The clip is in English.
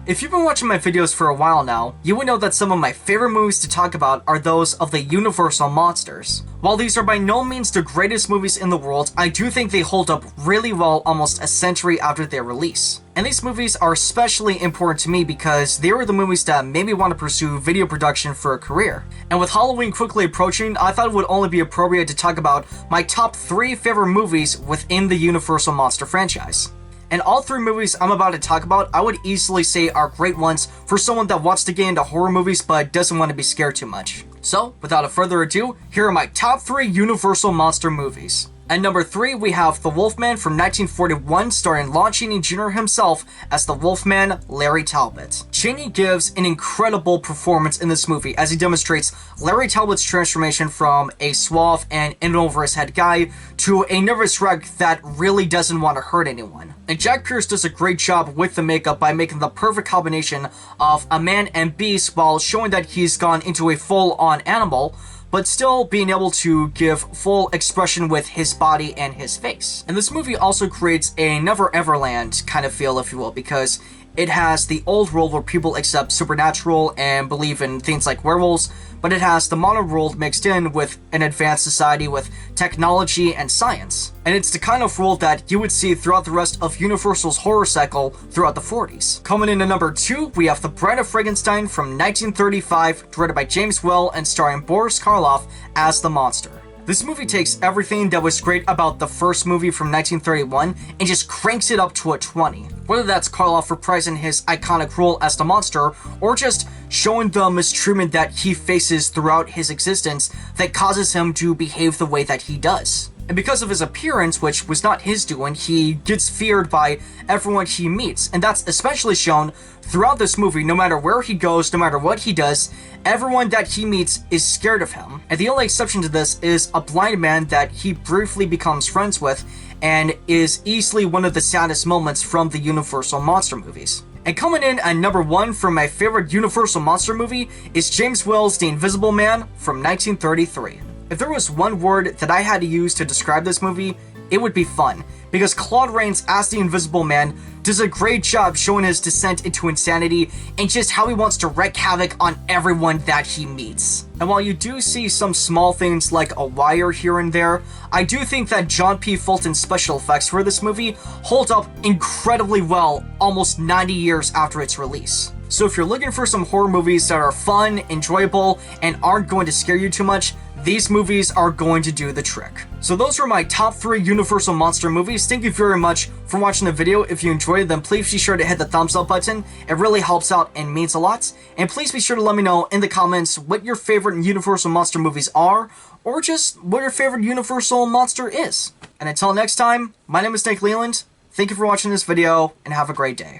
If you've been watching my videos for a while now, you would know that some of my favorite movies to talk about are those of the Universal monsters. While these are by no means the greatest movies in the world, I do think they hold up really well almost a century after their release. And these movies are especially important to me because they were the movies that made me want to pursue video production for a career. And with Halloween quickly approaching, I thought it would only be appropriate to talk about my top 3 favorite movies within the Universal Monster franchise. And all 3 movies I'm about to talk about, I would easily say are great ones for someone that wants to get into horror movies but doesn't want to be scared too much. So, without further ado, here are my top 3 Universal Monster movies. At number 3, we have The Wolfman from 1941, starring Lon Chaney Jr. himself as the Wolfman, Larry Talbot. Chaney gives an incredible performance in this movie as he demonstrates Larry Talbot's transformation from a suave and in-over-his-head guy to a nervous wreck that really doesn't want to hurt anyone. And Jack Pierce does a great job with the makeup by making the perfect combination of a man and beast while showing that he's gone into a full-on animal, but still being able to give full expression with his body and his face. And this movie also creates a Never Ever Land kind of feel, if you will, because it has the old world where people accept supernatural and believe in things like werewolves, but it has the modern world mixed in with an advanced society with technology and science. And it's the kind of world that you would see throughout the rest of Universal's horror cycle throughout the 40s. Coming in at number 2, we have The Bride of Frankenstein from 1935, directed by James Whale and starring Boris Karloff as the monster. This movie takes everything that was great about the first movie from 1931 and just cranks it up to a 20. Whether that's Karloff reprising his iconic role as the monster, or just showing the mistreatment that he faces throughout his existence that causes him to behave the way that he does. And because of his appearance, which was not his doing, he gets feared by everyone he meets, and that's especially shown throughout this movie. No matter where he goes, no matter what he does, everyone that he meets is scared of him. And the only exception to this is a blind man that he briefly becomes friends with, and is easily one of the saddest moments from the Universal Monster movies. And coming in at number 1 for my favorite Universal Monster movie is James Whale's The Invisible Man from 1933. If there was one word that I had to use to describe this movie, it would be fun, because Claude Rains as the Invisible Man does a great job showing his descent into insanity and just how he wants to wreak havoc on everyone that he meets. And while you do see some small things like a wire here and there, I do think that John P. Fulton's special effects for this movie hold up incredibly well almost 90 years after its release. So if you're looking for some horror movies that are fun, enjoyable, and aren't going to scare you too much, these movies are going to do the trick. So those were my top 3 Universal Monster movies. Thank you very much for watching the video. If you enjoyed it, then please be sure to hit the thumbs up button. It really helps out and means a lot. And please be sure to let me know in the comments what your favorite Universal Monster movies are, or just what your favorite Universal Monster is. And until next time, my name is Leland. Thank you for watching this video, and have a great day.